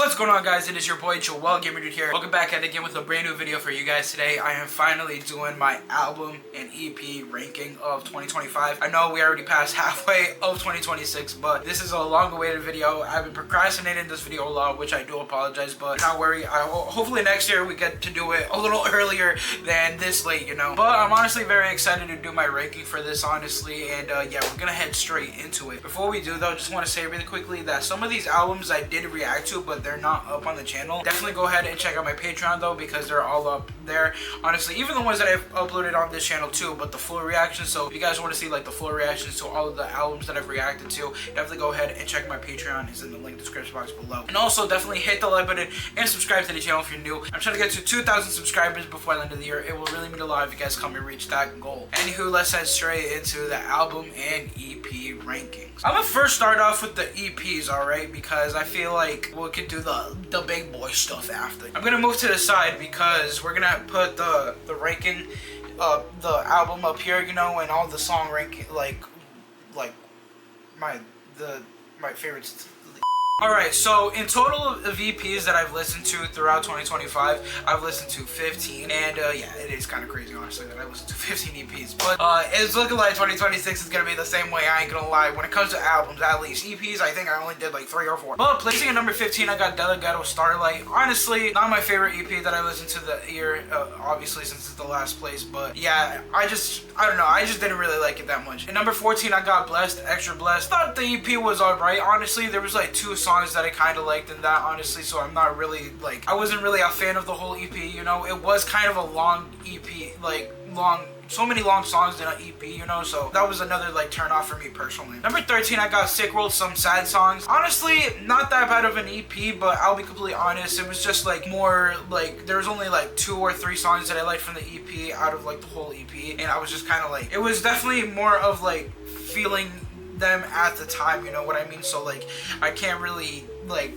What's going on, guys? It is your boy JoelGamerDude here. Welcome back at it again with a brand new video for you guys today. I am finally doing my album and EP ranking of 2025. I know we already passed halfway of 2026, but this is a long awaited video. I've been procrastinating this video a lot, which I do apologize, but don't worry. Hopefully next year we get to do it a little earlier than this late, you know. But I'm honestly very excited to do my ranking for this, honestly, and yeah, we're gonna head straight into it. Before we do though, just want to say really quickly that some of these albums I did react to, but they're not up on the channel. Definitely go ahead and check out my Patreon though, because they're all up there, honestly, even the ones that I've uploaded on this channel too, but the full reactions. So if you guys want to see like the full reactions to all of the albums that I've reacted to, definitely go ahead and check my Patreon. It's in the link description box below. And also definitely hit the like button and subscribe to the channel if you're new. I'm trying to get to 2,000 subscribers before the end of the year. It will really mean a lot if you guys come and reach that goal. Anywho, let's head straight into the album and EP rankings. I'm gonna first start off with the EPs, alright, because I feel like we could do the big boy stuff after. I'm gonna move to the side because we're gonna put the ranking, the album up here, you know, and all the song ranking, like my favorites. Alright, so in total of EPs that I've listened to throughout 2025, I've listened to 15, and yeah, it is kind of crazy, honestly, that I listened to 15 EPs, but it's looking like 2026 is going to be the same way, I ain't gonna lie. When it comes to albums, at least, EPs, I think I only did like 3 or 4. But placing at number 15, I got Delegado Starlight. Honestly, not my favorite EP that I listened to the year, obviously, since it's the last place, but yeah, I don't know, I just didn't really like it that much. At number 14, I got Blessed, Extra Blessed. Thought the EP was alright, honestly. There was like 2 songs that I kind of liked in that, honestly, so I'm not really like, I wasn't really a fan of the whole EP, you know. It was kind of a long EP, like so many long songs in an EP, you know, so that was another like turn off for me personally. Number 13, I got Sick World, Some Sad Songs. Honestly, not that bad of an EP, but I'll be completely honest, it was just like more like, there was only like 2 or 3 songs that I liked from the EP out of like the whole EP, and I was just kind of like, it was definitely more of like feeling them at the time, you know what I mean? So like, I can't really like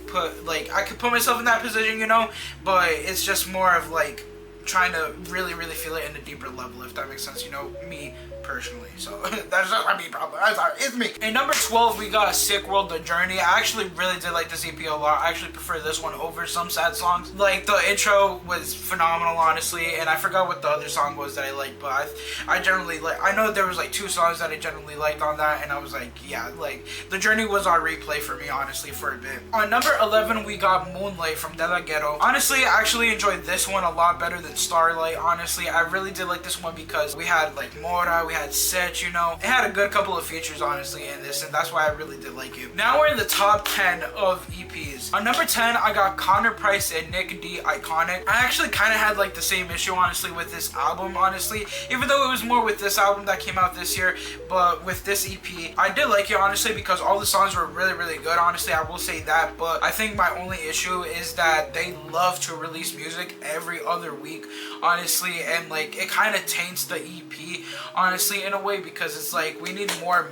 I could put myself in that position, you know, but it's just more of like trying to really feel it in a deeper level, if that makes sense, you know, me personally. So that's just my problem. I'm sorry, it's me. In number 12, we got Sick World, The Journey. I actually really did like this EP a lot. I actually prefer this one over Some Sad Songs. Like, the intro was phenomenal, honestly, and I forgot what the other song was that I liked, but I generally like, I know there was like 2 songs that I generally liked on that, and I was like, yeah, like, The Journey was on replay for me, honestly, for a bit. On number 11, we got Moonlight from De La Ghetto. Honestly, I actually enjoyed this one a lot better than Starlight. Honestly, I really did like this one because we had like Mora, we had Set, you know. It had a good couple of features, honestly, in this, and that's why I really did like it. Now we're in the top 10 of EPs. On number 10, I got Connor Price and Nick D, Iconic. I actually kind of had like the same issue, honestly, with this album, honestly, even though it was more with this album that came out this year, but with this EP, I did like it, honestly, because all the songs were really good, honestly, I will say that. But I think my only issue is that they love to release music every other week, honestly, and like, it kind of taints the EP, honestly, in a way, because it's like, we need more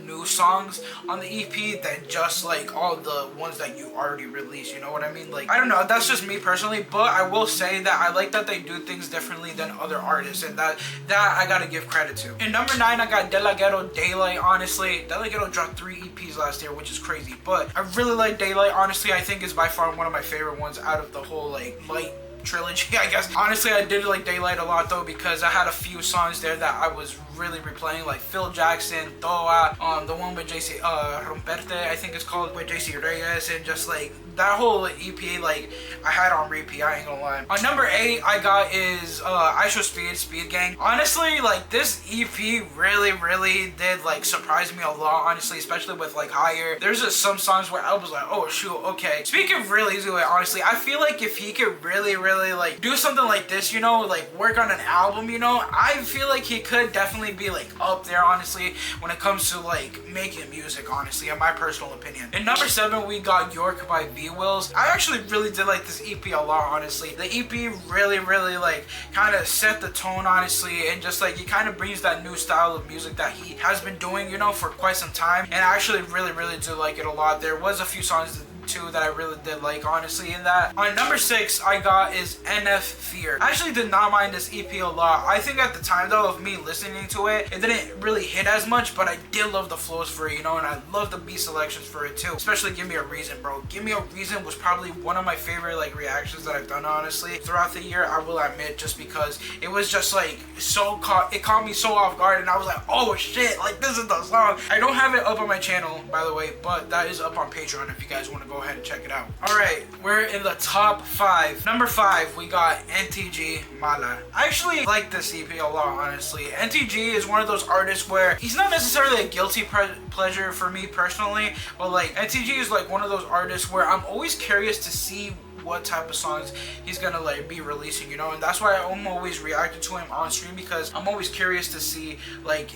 new songs on the EP than just like all the ones that you already released, you know what I mean? Like, I don't know, that's just me personally, but I will say that I like that they do things differently than other artists, and that I gotta give credit to. In number 9, I got De La Ghetto, Daylight. Honestly, De La Ghetto dropped 3 EPs last year, which is crazy, but I really like Daylight. Honestly, I think is by far one of my favorite ones out of the whole like Light trilogy, I guess. Honestly, I did like Daylight a lot though, because I had a few songs there that I was really replaying, like Phil Jackson, Toa, the one with JC Romperte, I think it's called, with JC Reyes, and just like that whole EP, like, I had on repeat, I ain't gonna lie. On number 8, I got is I Show Speed Gang. Honestly, like, this EP really did like surprise me a lot, honestly, especially with like Higher. There's just some songs where I was like, oh shoot, okay. Speaking of really do it, honestly, I feel like if he could really like do something like this, you know, like work on an album, you know, I feel like he could definitely be like up there, honestly, when it comes to like making music, honestly, in my personal opinion. In number 7, we got York by V Wills. I actually really did like this EP a lot, honestly. The EP really like kind of set the tone, honestly, and just like, he kind of brings that new style of music that he has been doing, you know, for quite some time, and I actually really do like it a lot. There was a few songs two that I really did like, honestly, in that. On number 6, I got is NF Fear. I actually did not mind this EP a lot. I think at the time, though, of me listening to it, it didn't really hit as much, but I did love the flows for it, you know, and I love the beat selections for it, too. Especially Give Me a Reason, bro. Give Me a Reason was probably one of my favorite, like, reactions that I've done, honestly, throughout the year, I will admit, just because it was just, like, it caught me so off guard, and I was like, oh, shit, like, this is the song. I don't have it up on my channel, by the way, but that is up on Patreon if you guys want to go ahead and check it out. Alright, we're in the top 5. Number 5, we got NTG Mala. I actually like this EP a lot, honestly. NTG is one of those artists where he's not necessarily a guilty pleasure for me personally, but like NTG is like one of those artists where I'm always curious to see what type of songs he's gonna like be releasing, you know, and that's why I'm always reacting to him on stream, because I'm always curious to see like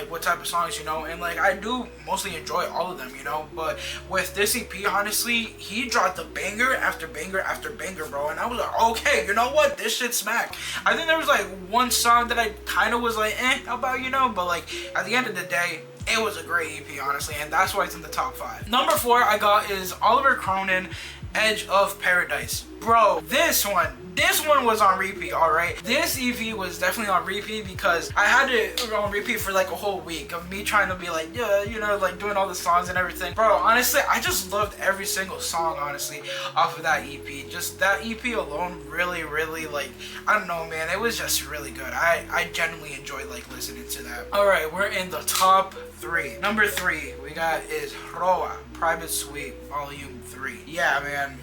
what type of songs, you know, and like I do mostly enjoy all of them, you know, but with this EP, honestly, he dropped a banger after banger after banger, bro, and I was like, okay, you know what, this shit smack. I think there was like one song that I kind of was like, how about, you know, but like at the end of the day, it was a great EP, honestly, and that's why it's in the top 5. Number 4 I got is Oliver Cronin, Edge of Paradise. Bro, this one was on repeat, alright? This EP was definitely on repeat because I had it on repeat for like a whole week of me trying to be like, yeah, you know, like doing all the songs and everything. Bro, honestly, I just loved every single song, honestly, off of that EP. Just that EP alone really, really, like, I don't know, man, it was just really good. I genuinely enjoyed like listening to that. Alright, we're in the top 3. Number 3 we got is Roa, Private Suite, Volume 3. Yeah, man.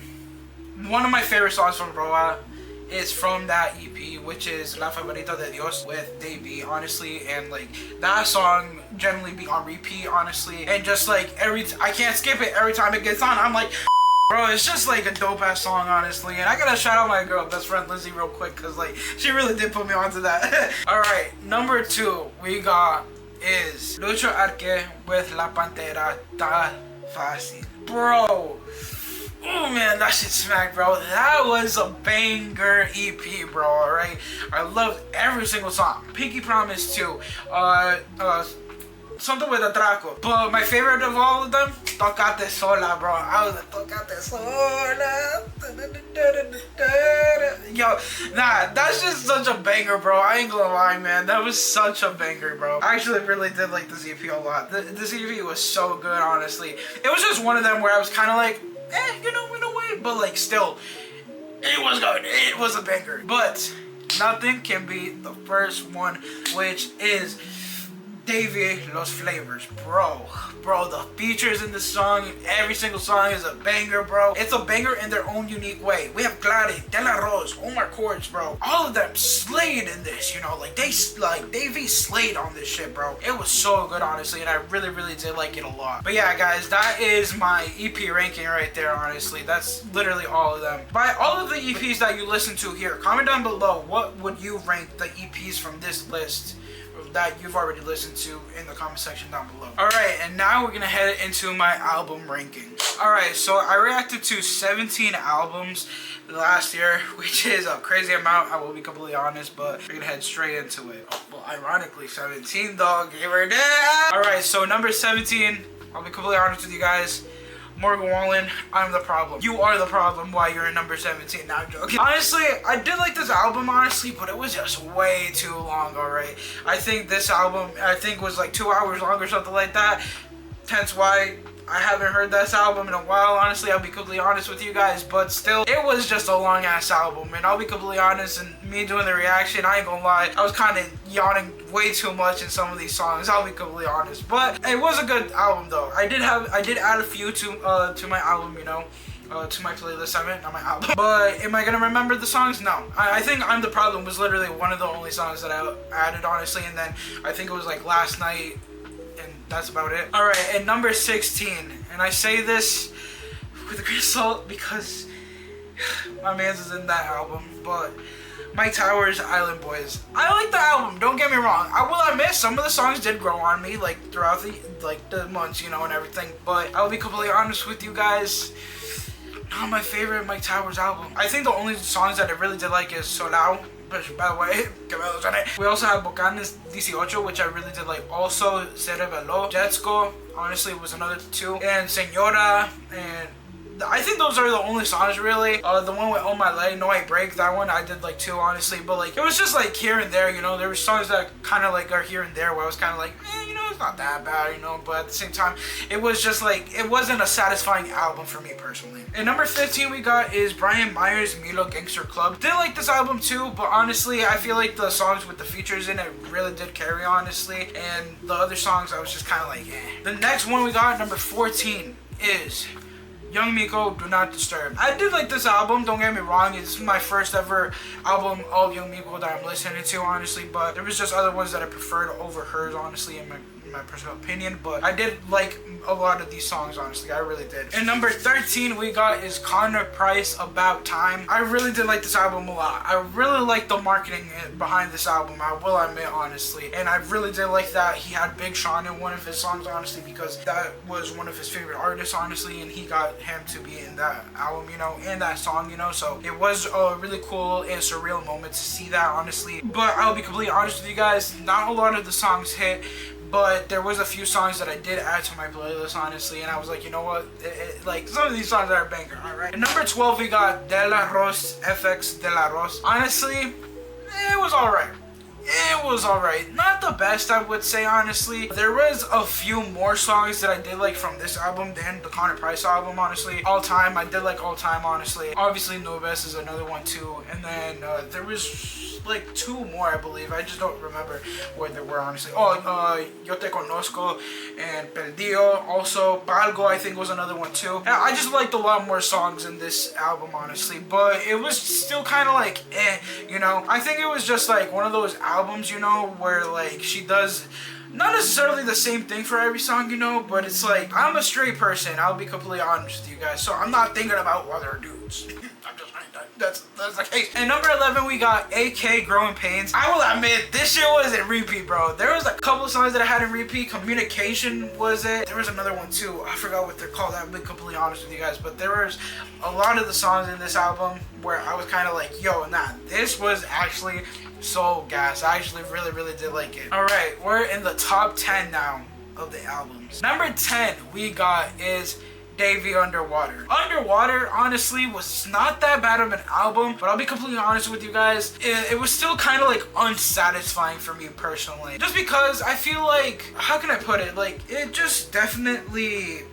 One of my favorite songs from Roa is from that EP, which is La Favorita de Dios with Davey, honestly, and like that song generally be on repeat, honestly, and just like I can't skip it every time it gets on. I'm like, bro, it's just like a dope ass song, honestly, and I gotta shout out my girl best friend Lizzie real quick, cause like she really did put me onto that. All right, number 2 we got is Lucho Arque with La Pantera Ta Fácil. Bro, oh man, that shit smacked, bro. That was a banger EP, bro, alright? I loved every single song. Pinky Promise too. Something with Atraco. But my favorite of all of them, Tocate Sola, bro. I was like, Tocate Sola. Yo, nah, that's just such a banger, bro. I ain't gonna lie, man. That was such a banger, bro. I actually really did like this EP a lot. This EP was so good, honestly. It was just one of them where I was kind of like, you know, in a way, but like still, it was good. It was a banger. But nothing can beat the first one, which is Davey Los Flavors, bro, the features in the song, every single song is a banger, bro. It's a banger in their own unique way. We have Glady, De La Rose, Omar Cords, bro. All of them slayed in this, you know, like Davey slayed on this shit, bro. It was so good, honestly, and I really, really did like it a lot. But yeah, guys, that is my EP ranking right there, honestly. That's literally all of them. By all of the EPs that you listen to here, comment down below, what would you rank the EPs from this list that you've already listened to in the comment section down below. Alright, and now we're gonna head into my album ranking. Alright, so I reacted to 17 albums last year, which is a crazy amount, I will be completely honest, but we're gonna head straight into it. Oh, well, ironically, 17, dog. Alright, so number 17, I'll be completely honest with you guys. Morgan Wallen, I'm the problem. You are the problem why you're in number 17. Now I'm joking. Honestly, I did like this album, honestly, but it was just way too long, alright? I think this album, was like 2 hours long or something like that. Hence why I haven't heard this album in a while, honestly. I'll be completely honest with you guys, but still, it was just a long ass album, and I'll be completely honest, and me doing the reaction, I ain't gonna lie, I was kind of yawning way too much in some of these songs, I'll be completely honest, but it was a good album though. I did add a few to my album, you know, to my playlist, I meant, not my album. But am I gonna remember the songs? No. I think I'm the Problem was literally one of the only songs that I added, honestly, and then I think it was like Last Night, and that's about it. Alright, and number 16, and I say this with a grain of salt because my man's is in that album, but Mike Towers, Island Boys. I like the album, don't get me wrong. I will admit, some of the songs did grow on me, like, throughout the months, you know, and everything, but I'll be completely honest with you guys, not my favorite Mike Towers album. I think the only songs that I really did like is Solao, which, by the way, we also have Bocanes 18, which I really did like. Also, Se Reveló, Jetsko, honestly, was another 2. And Señora, and I think those are the only songs really. The one with On My Leg, No I Break, that one I did like too, honestly. But like it was just like here and there, you know. There were songs that kind of like are here and there where I was kind of like, you know, it's not that bad, you know. But at the same time, it was just like, it wasn't a satisfying album for me personally. And number 15 we got is Brian Myers' Milo Gangster Club. Did like this album too, but honestly I feel like the songs with the features in it really did carry, honestly. And the other songs I was just kind of like, eh. The next one we got, number 14, is Young Miko, Do Not Disturb. I did like this album, don't get me wrong. It's my first ever album of Young Miko that I'm listening to, honestly. But there was just other ones that I preferred over hers, honestly, in my personal opinion. But I did like a lot of these songs, honestly. I really did. And number 13 we got is Connor Price, About Time. I really did like this album a lot. I really like the marketing behind this album, I will admit, honestly. And I really did like that he had Big Sean in one of his songs, honestly, because that was one of his favorite artists, honestly, and he got him to be in that album, you know, in that song, you know. So it was a really cool and surreal moment to see that, honestly. But I'll be completely honest with you guys, not a lot of the songs hit, but there was a few songs that I did add to my playlist, honestly, and I was like, you know what, like, some of these songs are a banger, alright? And number 12, we got De La Rose, FX De La Rose. Honestly, it was alright. It was alright. Not the best, I would say, honestly. There was a few more songs that I did like from this album than the Connor Price album, honestly. All Time, I did like All Time, honestly. Obviously, Nubes is another one too. And then there was like two more, I believe. I just don't remember what they were, honestly. Oh, Yo Te Conozco and Perdido. Also, Balgo, I think, was another one too. And I just liked a lot more songs in this album, honestly. But it was still kind of like, you know. I think it was just like one of those albums, you know, where like she does not necessarily the same thing for every song, you know, but it's like, I'm a straight person, I'll be completely honest with you guys, so I'm not thinking about other dudes. I'm just saying that's the case. And number 11 we got AK Growing Pains. I will admit, this shit was in repeat, bro. There was a couple songs that I had in repeat. Communication was it. There was another one too, I forgot what they're called. I'll be completely honest with you guys, but there was a lot of the songs in this album where I was kind of like, yo, nah, this was actually so gas. I actually really did like it. Alright, we're in the top 10 now of the albums. Number 10 we got is Davey Underwater. Underwater, honestly, was not that bad of an album, but I'll be completely honest with you guys, it was still kind of like unsatisfying for me personally. Just because I feel like, how can I put it? Like, it just definitely,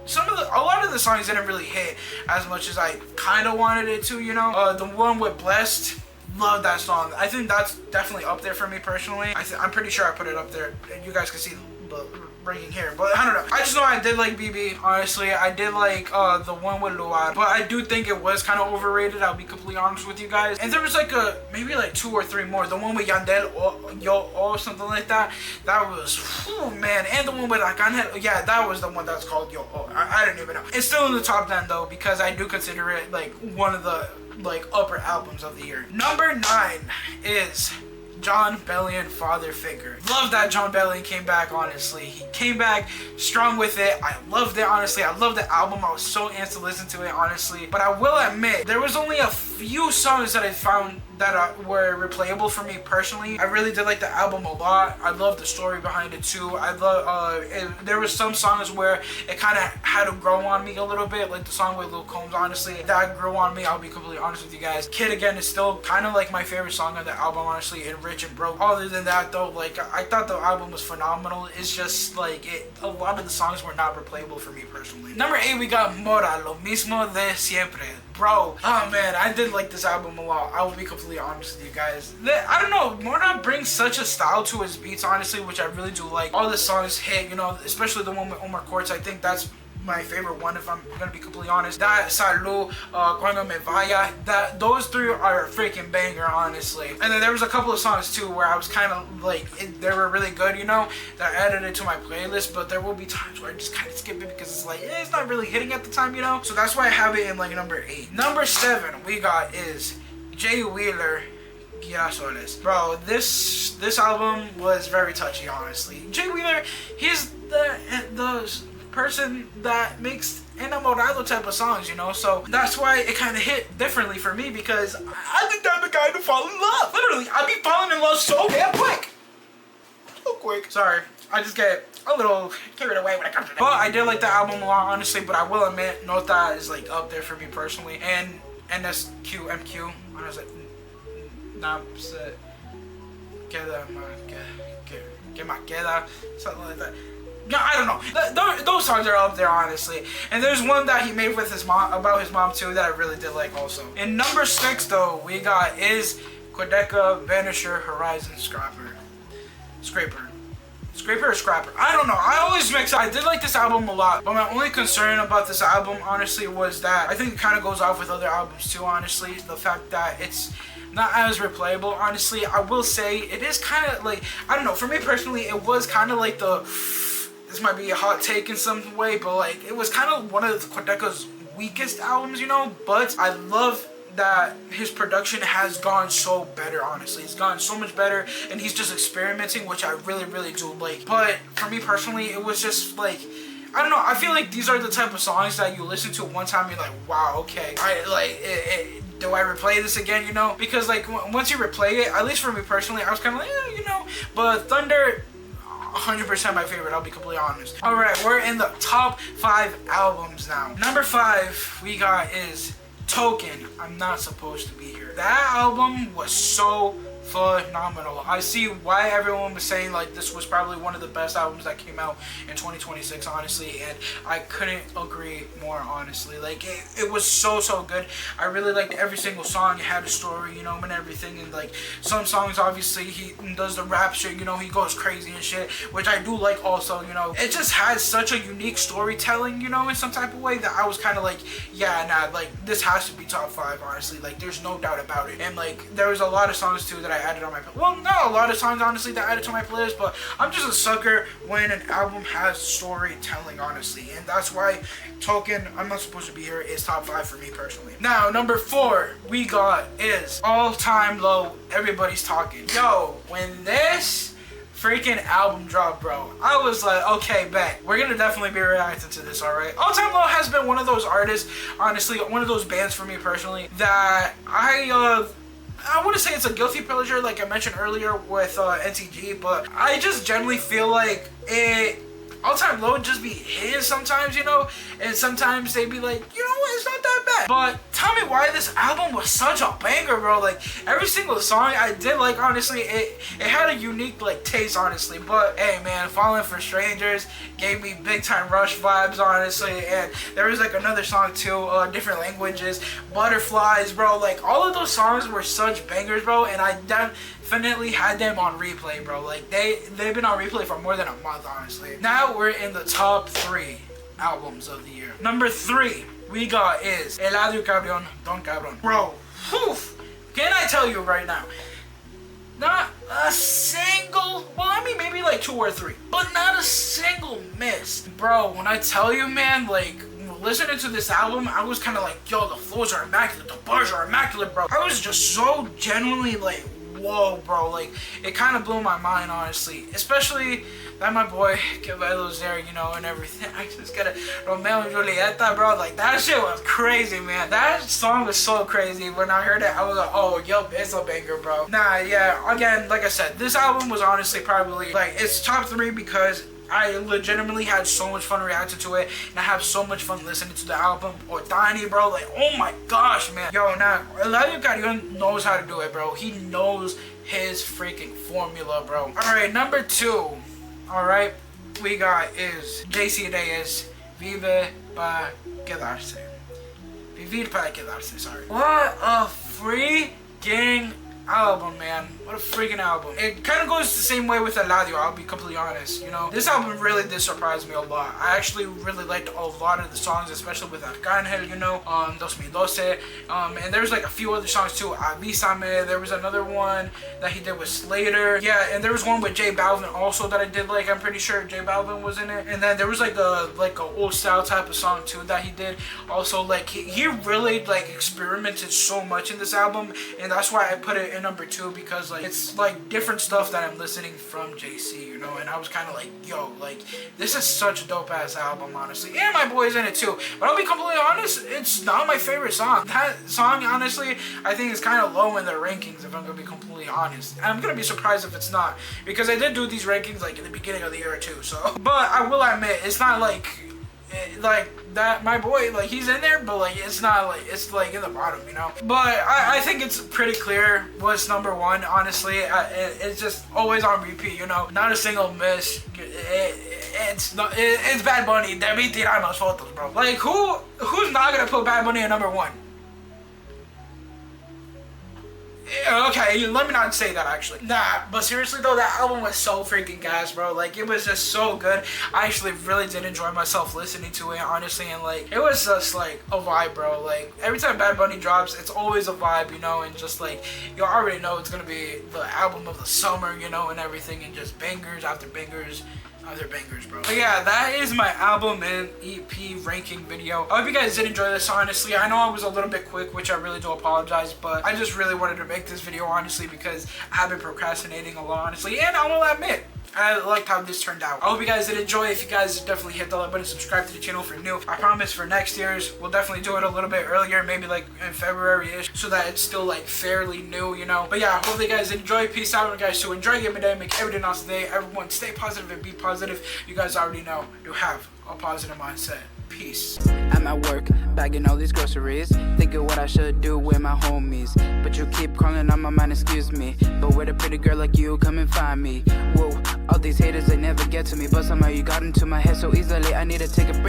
a lot of the songs didn't really hit as much as I kind of wanted it to, you know. The one with Blessed, love that song. I think that's definitely up there for me personally. I'm pretty sure I put it up there, and you guys can see the ranking here, but I don't know. I just know I did like BB, honestly. I did like the one with Luar, but I do think it was kind of overrated, I'll be completely honest with you guys. And there was like maybe like 2 or 3 more. The one with Yandel or something like that, that was, whew, man. And the one with Arcangel, yeah, that was the one that's called Yo. I don't even know. It's still in the top 10 though, because I do consider it like one of the like upper albums of the year. Number 9 is Jon Bellion, Father Figure. Love that Jon Bellion came back, honestly. He came back strong with it. I loved it, honestly. I loved the album. I was so amped to listen to it, honestly. But I will admit, there was only a few songs that I found that were replayable for me personally. I really did like the album a lot. I love the story behind it too. I love, there was some songs where it kind of had to grow on me a little bit, like the song with Lil Combs, honestly. That grew on me, I'll be completely honest with you guys. Kid Again is still kind of like my favorite song on the album, honestly, and Rich and Broke. Other than that though, like, I thought the album was phenomenal. It's just like, a lot of the songs were not replayable for me personally. Number 8 we got Mora, Lo Mismo de Siempre. Bro, oh man, I did like this album a lot. I will be completely honest with you guys. I don't know, Mora brings such a style to his beats, honestly, which I really do like. All the songs hit, you know, especially the one with Omar Courts. I think that's my favorite one, if I'm gonna be completely honest. That, Salud, Cuando Me Vaya, those 3 are a freaking banger, honestly. And then there was a couple of songs too where I was kind of like, they were really good, you know, that I added it to my playlist, but there will be times where I just kind of skip it because it's like, it's not really hitting at the time, you know. So that's why I have it in like number 8. Number 7 we got is Jay Wheeler, Girasoles. Bro, this album was very touchy, honestly. Jay Wheeler, he's the person that makes enamorado type of songs, you know, so that's why it kind of hit differently for me, because I think I'm the guy to fall in love. Literally, I be falling in love so damn quick. So quick. Sorry. I just get a little carried away when it comes to that. But I did like the album a lot, honestly, but I will admit, Nota is like up there for me personally. And NSQMQ, I was like, nah, que ma queda, something like that. No, I don't know. Those songs are up there, honestly. And there's one that he made with his mom, about his mom too, that I really did like also. In number 6 though, we got Is Quedeca, Vanisher, Horizon, Scraper or Scrapper? I don't know. I always mix up. I did like this album a lot, but my only concern about this album, honestly, was that I think it kind of goes off with other albums too, honestly. The fact that it's not as replayable, honestly. I will say it is kind of like, I don't know, for me personally, it was kind of like this might be a hot take in some way, but like, it was kind of one of Quedeca's weakest albums, you know, but I love that his production has gone so better, honestly. It's gotten so much better, and he's just experimenting, which I really, really do like. But for me personally, it was just like, I don't know, I feel like these are the type of songs that you listen to one time, you're like, wow, okay, do I replay this again, you know? Because like, once you replay it, at least for me personally, I was kind of like, you know, but Thunder, 100% my favorite, I'll be completely honest. Alright, we're in the top 5 albums now. Number 5 we got is Token, I'm Not Supposed to Be Here. That album was so phenomenal. I see why everyone was saying like this was probably one of the best albums that came out in 2026, honestly, and I couldn't agree more, honestly. Like it was so good. I really liked every single song. It had a story, you know, and everything, and like some songs, obviously he does the rap shit, you know, he goes crazy and shit, which I do like also, you know. It just has such a unique storytelling, you know, in some type of way, that I was kind of like, yeah, nah, like this has to be top 5, honestly. Like there's no doubt about it. And like there was a lot of songs too that I added on my playlist. Well, not a lot of songs, honestly, that I added to my playlist, but I'm just a sucker when an album has storytelling, honestly, and that's why Token, I'm Not Supposed to Be Here, is top 5 for me personally. Now, number 4 we got is All Time Low, Everybody's Talking. Yo, when this freaking album dropped, bro, I was like, okay, bet, we're gonna definitely be reacting to this, alright? All Time Low has been one of those artists, honestly, one of those bands for me personally, that I wouldn't say it's a guilty pleasure like I mentioned earlier with NTG, but I just generally feel like All Time Low just be hitting sometimes, you know, and sometimes they be like, you know what, it's not that bad. But tell me why this album was such a banger, bro. Like every single song I did like, honestly, it had a unique like taste, honestly. But hey man, Falling for Strangers gave me big time Rush vibes, honestly, and there was like another song too, Different Languages, Butterflies, bro. Like all of those songs were such bangers, bro, and I definitely had them on replay, bro. Like they've been on replay for more than a month, honestly. Now we're in the top 3 albums of the year. Number 3 we got is Eladio Cabrón, Don Cabrón. Bro, whew, can I tell you right now, not a single, well, I mean maybe like 2 or 3, but not a single miss. Bro, when I tell you, man, like listening to this album, I was kind of like, yo, the flows are immaculate, the bars are immaculate, bro. I was just so genuinely like, whoa, bro, like it kind of blew my mind, honestly, especially that my boy Cabello's there, you know, and everything. I just got a Romeo and Julieta, bro. Like that shit was crazy, man. That song was so crazy. When I heard it, I was like, oh, yo, it's a banger, bro. Nah, yeah, again, like I said, this album was honestly probably like, it's top 3 because I legitimately had so much fun reacting to it, and I have so much fun listening to the album. Or Danny, bro, like, oh my gosh, man. Yo, now, Eladio Carrion knows how to do it, bro. He knows his freaking formula, bro. Alright, number 2, alright, we got is JC Reyes, Vive para Quedarse. Vivir para Quedarse, sorry. What a freaking album, man. What a freaking album. It kind of goes the same way with Eladio, I'll be completely honest, you know. This album really did surprise me a lot. I actually really liked a lot of the songs, especially with Arcángel, you know, 2012, and there's like a few other songs too. Avísame, there was another one that he did with Slater. Yeah, and there was one with J Balvin also that I did like. I'm pretty sure J Balvin was in it. And then there was like a old style type of song too that he did. Also, like he really like experimented so much in this album, and that's why I put it in number 2 because like it's like different stuff that I'm listening from JC, you know, and I was kind of like, yo, like this is such a dope ass album, honestly, and my boy's in it too. But I'll be completely honest, it's not my favorite song. That song, honestly, I think is kind of low in the rankings, if I'm gonna be completely honest. And I'm gonna be surprised if it's not, because I did do these rankings like in the beginning of the year too. So, but I will admit, it's not like that my boy, like, he's in there, but like it's not like it's like in the bottom, you know. But I think it's pretty clear what's number 1, honestly. It's just always on repeat, you know, not a single miss. It's Bad Bunny. De mí tirarnos fotos, bro. Like, who's not gonna put Bad Bunny at number 1? Okay, let me not say that actually. Nah, but seriously though, that album was so freaking gas, bro. Like, it was just so good. I actually really did enjoy myself listening to it, honestly, and like, it was just like a vibe, bro. Like, every time Bad Bunny drops, it's always a vibe, you know, and just like, you already know it's gonna be the album of the summer, you know, and everything, and just bangers after bangers. Other bangers, bro. But yeah, that is my album and EP ranking video. I hope you guys did enjoy this, honestly. I know I was a little bit quick, which I really do apologize, but I just really wanted to make this video, honestly, because I have been procrastinating a lot, honestly, and I will admit, I liked how this turned out. I hope you guys did enjoy. If you guys definitely hit the like button, subscribe to the channel if you're new. I promise for next year's, we'll definitely do it a little bit earlier, maybe like in February-ish, so that it's still like fairly new, you know. But yeah, I hope you guys enjoy. Peace out, guys. So enjoy Game of Day, make every day nice day. Everyone stay positive and be positive. You guys already know to have a positive mindset. Peace. I'm at work, bagging all these groceries, thinking what I should do with my homies. But you keep crawling on my mind, excuse me. But with a pretty girl like you, come and find me. Whoa, all these haters, they never get to me. But somehow you got into my head so easily, I need to take a break.